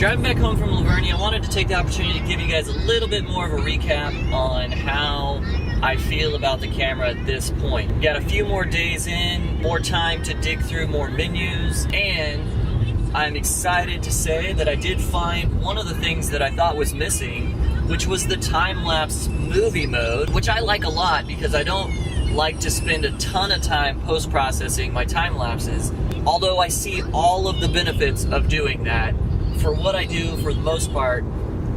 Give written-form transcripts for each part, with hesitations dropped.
Driving back home from Lavernia, I wanted to take the opportunity to give you guys a little bit more of a recap on how I feel about the camera at this point. Got a few more days in, more time to dig through more menus, and I'm excited to say that I did find one of the things that I thought was missing, which was the time-lapse movie mode, which I like a lot because I don't like to spend a ton of time post-processing my time-lapses, although I see all of the benefits of doing that. For what I do, for the most part,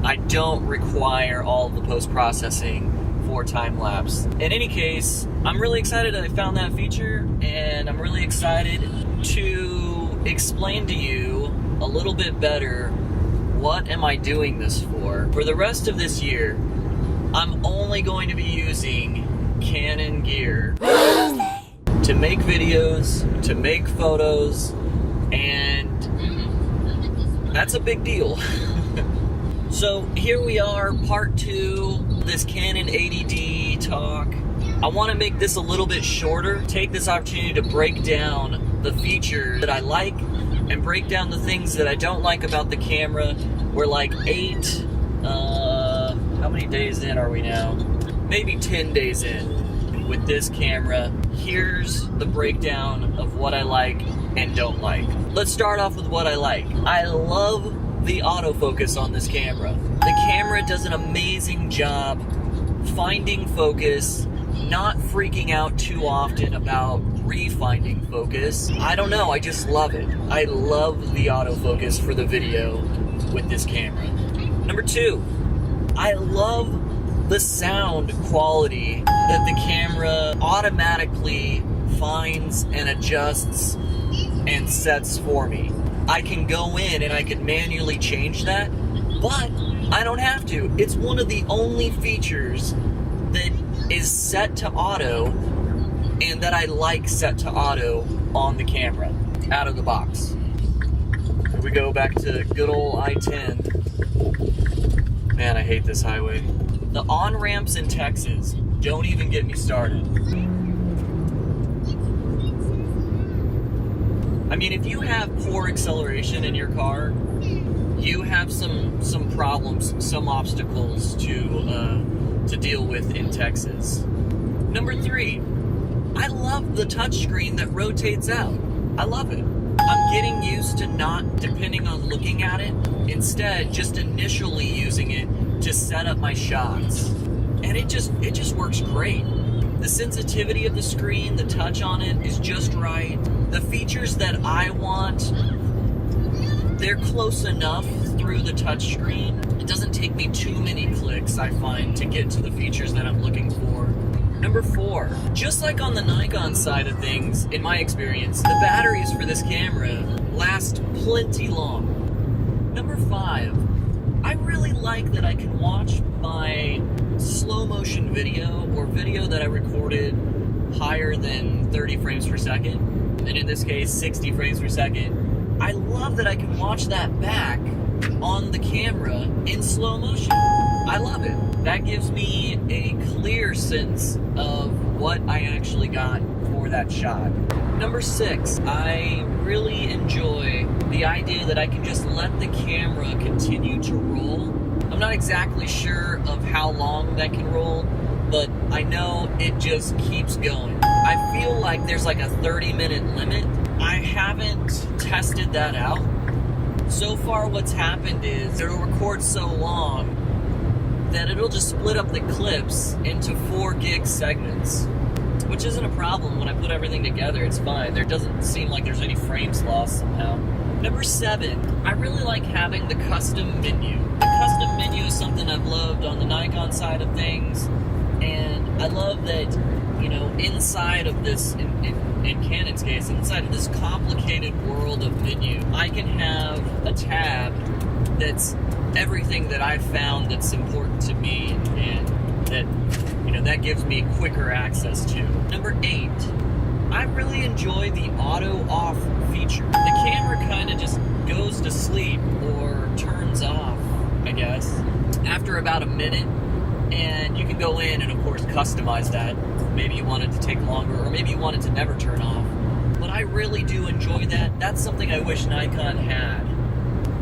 I don't require all of the post-processing for time-lapse. In any case, I'm really excited that I found that feature, and I'm really excited to explain to you a little bit better what am I doing this for. For the rest of this year, I'm only going to be using Canon gear to make videos, to make photos, and that's a big deal. So here we are, part 2, this Canon 80D talk. I want to make this a little bit shorter, take this opportunity to break down the features that I like and break down the things that I don't like about the camera. We're like how many days in are we now? Maybe 10 days in with this camera. Here's the breakdown of what I like and don't like. Let's start off with what I like. I love the autofocus on this camera. The camera does an amazing job finding focus, not freaking out too often about refinding focus. I don't know, I just love it. I love the autofocus for the video with this camera. Number 2, I love the sound quality that the camera automatically finds and adjusts and sets for me. I can go in and I can manually change that, but I don't have to. It's one of the only features that is set to auto and that I like set to auto on the camera, out of the box. Here we go back to good old I-10. Man, I hate this highway. The on-ramps in Texas don't even get me started. I mean, if you have poor acceleration in your car, you have some problems, some obstacles to deal with in Texas. Number 3, I love the touchscreen that rotates out. I love it. I'm getting used to not depending on looking at it, instead just initially using it to set up my shots. And it just works great. The sensitivity of the screen, the touch on it is just right. The features that I want, they're close enough through the touch screen. It doesn't take me too many clicks, I find, to get to the features that I'm looking for. Number 4, just like on the Nikon side of things, in my experience, the batteries for this camera last plenty long. Number 5, I really like that I can watch my slow motion video or video that I recorded higher than 30 frames per second, and in this case 60 frames per second. I love that I can watch that back on the camera in slow motion. I love it. That gives me a clear sense of what I actually got for that shot. Number 6, I really enjoy the idea that I can just let the camera continue to roll. I'm not exactly sure of how long that can roll, but I know it just keeps going. I feel like there's like a 30-minute limit. I haven't tested that out. So far what's happened is it'll record so long that it'll just split up the clips into 4 gig segments, which isn't a problem. When I put everything together, it's fine. There doesn't seem like there's any frames lost somehow. Number 7, I really like having the custom menu. The custom menu is something I've loved on the Nikon side of things, and I love that, you know, inside of this, in Canon's case, inside of this complicated world of menu, I can have a tab that's everything that I've found that's important to me and that, you know, that gives me quicker access to. Number 8, I really enjoy the auto off feature. The camera kind of just goes to sleep or turns off, I guess, after about a minute, and you can go in and of course customize that. Maybe you want it to take longer, or maybe you want it to never turn off. But I really do enjoy that. That's something I wish Nikon had.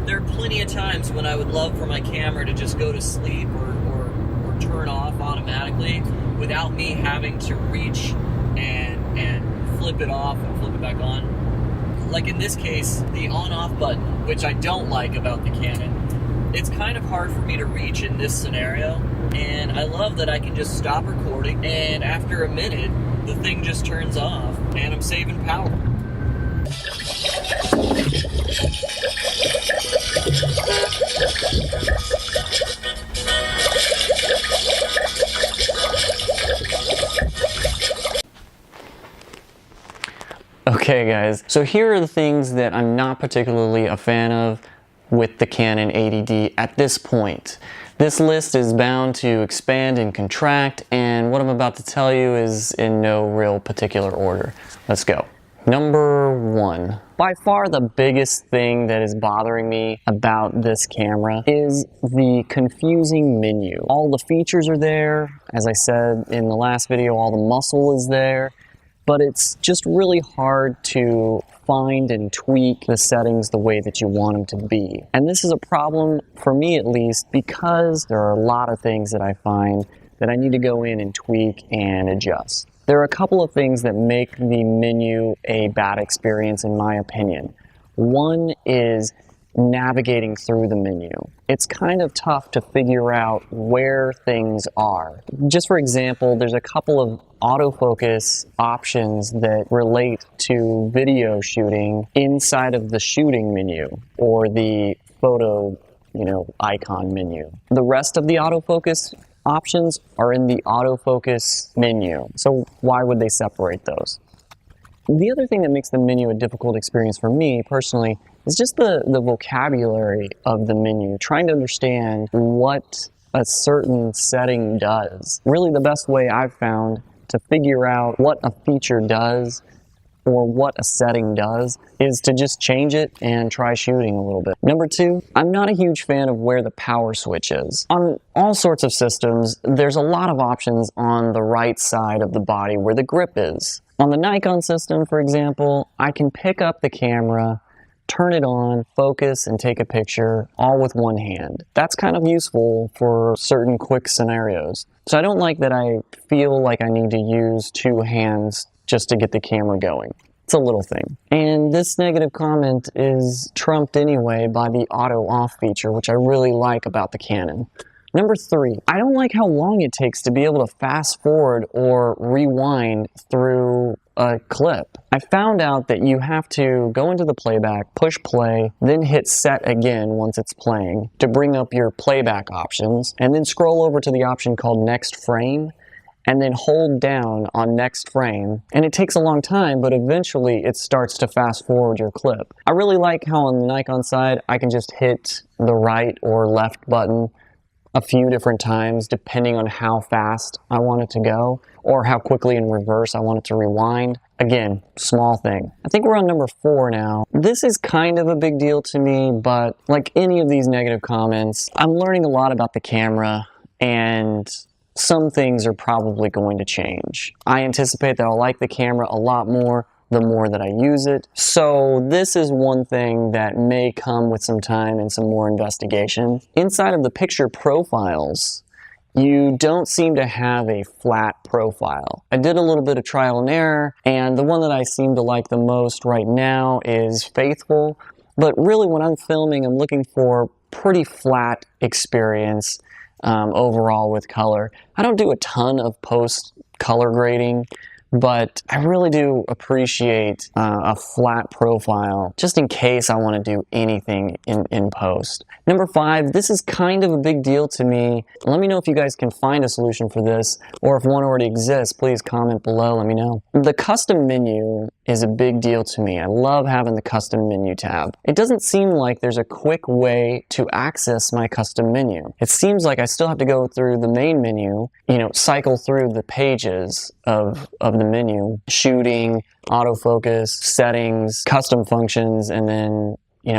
There are plenty of times when I would love for my camera to just go to sleep or turn off automatically without me having to reach and flip it off and flip it back on. Like in this case, the on-off button, which I don't like about the Canon, it's kind of hard for me to reach in this scenario, and I love that I can just stop recording, and after a minute, the thing just turns off, and I'm saving power. Okay guys, so here are the things that I'm not particularly a fan of with the Canon 80D at this point. This list is bound to expand and contract, and what I'm about to tell you is in no real particular order. Let's go. Number 1. By far the biggest thing that is bothering me about this camera is the confusing menu. All the features are there, as I said in the last video, all the muscle is there, but it's just really hard to find and tweak the settings the way that you want them to be. And this is a problem, for me at least, because there are a lot of things that I find that I need to go in and tweak and adjust. There are a couple of things that make the menu a bad experience in my opinion. One is navigating through the menu. It's kind of tough to figure out where things are. Just for example, there's a couple of autofocus options that relate to video shooting inside of the shooting menu or the photo, icon menu. The rest of the autofocus options are in the autofocus menu. So why would they separate those? The other thing that makes the menu a difficult experience for me personally is just the vocabulary of the menu, trying to understand what a certain setting does. Really the best way I've found to figure out what a feature does or what a setting does is to just change it and try shooting a little bit. Number 2, I'm not a huge fan of where the power switch is. On all sorts of systems, there's a lot of options on the right side of the body where the grip is. On the Nikon system, for example, I can pick up the camera, turn it on, focus, and take a picture all with one hand. That's kind of useful for certain quick scenarios. So I don't like that I feel like I need to use 2 hands just to get the camera going. It's a little thing. And this negative comment is trumped anyway by the auto off feature, which I really like about the Canon. Number 3, I don't like how long it takes to be able to fast forward or rewind through a clip. I found out that you have to go into the playback, push play, then hit set again once it's playing to bring up your playback options, and then scroll over to the option called next frame, and then hold down on next frame. And it takes a long time, but eventually it starts to fast forward your clip. I really like how on the Nikon side, I can just hit the right or left button a few different times depending on how fast I want it to go or how quickly in reverse I want it to rewind. Again, small thing. I think we're on number 4 now. This is kind of a big deal to me, but like any of these negative comments, I'm learning a lot about the camera and some things are probably going to change. I anticipate that I'll like the camera a lot more the more that I use it. So this is one thing that may come with some time and some more investigation. Inside of the picture profiles, you don't seem to have a flat profile. I did a little bit of trial and error, and the one that I seem to like the most right now is Faithful. But really when I'm filming, I'm looking for pretty flat experience overall with color. I don't do a ton of post color grading, but I really do appreciate a flat profile just in case I want to do anything in post. Number 5, this is kind of a big deal to me. Let me know if you guys can find a solution for this, or if one already exists, please comment below, let me know. The custom menu is a big deal to me. I love having the custom menu tab. It doesn't seem like there's a quick way to access my custom menu. It seems like I still have to go through the main menu, cycle through the pages of the menu, shooting, autofocus, settings, custom functions, and then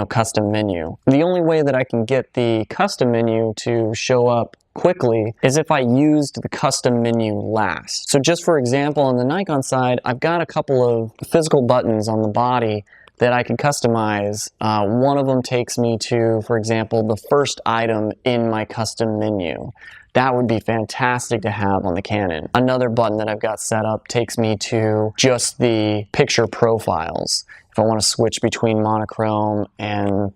custom menu. The only way that I can get the custom menu to show up quickly is if I used the custom menu last. So just for example, on the Nikon side, I've got a couple of physical buttons on the body that I could customize. One of them takes me to, for example, the first item in my custom menu. That would be fantastic to have on the Canon. Another button that I've got set up takes me to just the picture profiles. If I want to switch between monochrome and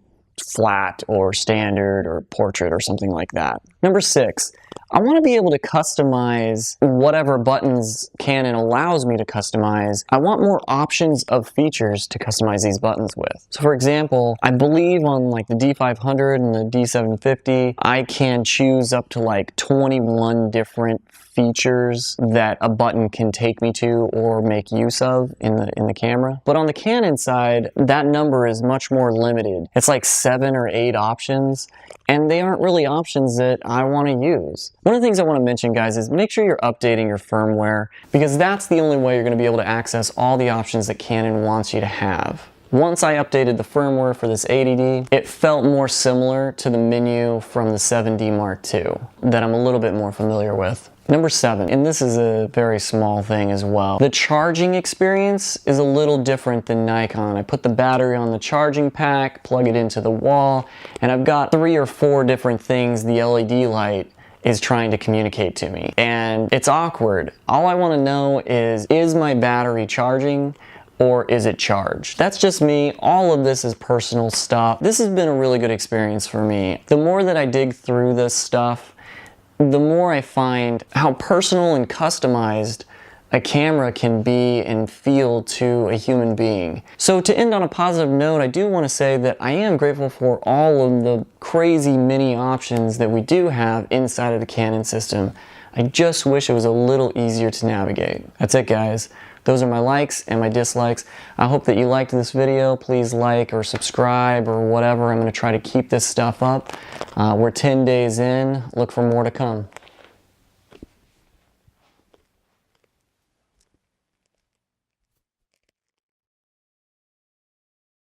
flat or standard or portrait or something like that. Number 6, I want to be able to customize whatever buttons Canon allows me to customize. I want more options of features to customize these buttons with. So for example, I believe on like the D500 and the D750, I can choose up to like 21 different features that a button can take me to or make use of in the camera. But on the Canon side, that number is much more limited. It's like 7 or 8 options, and they aren't really options that I want to use. One of the things I want to mention, guys, is make sure you're updating your firmware, because that's the only way you're going to be able to access all the options that Canon wants you to have. Once I updated the firmware for this 80D, it felt more similar to the menu from the 7D Mark II that I'm a little bit more familiar with. Number 7, and this is a very small thing as well. The charging experience is a little different than Nikon. I put the battery on the charging pack, plug it into the wall, and I've got 3 or 4 different things the LED light is trying to communicate to me. And it's awkward. All I want to know is my battery charging? Or is it charged? That's just me. All of this is personal stuff. This has been a really good experience for me. The more that I dig through this stuff, the more I find how personal and customized a camera can be and feel to a human being. So to end on a positive note, I do want to say that I am grateful for all of the crazy mini options that we do have inside of the Canon system. I just wish it was a little easier to navigate. That's it, guys. Those are my likes and my dislikes. I hope that you liked this video. Please like or subscribe or whatever. I'm going to try to keep this stuff up. We're 10 days in. Look for more to come.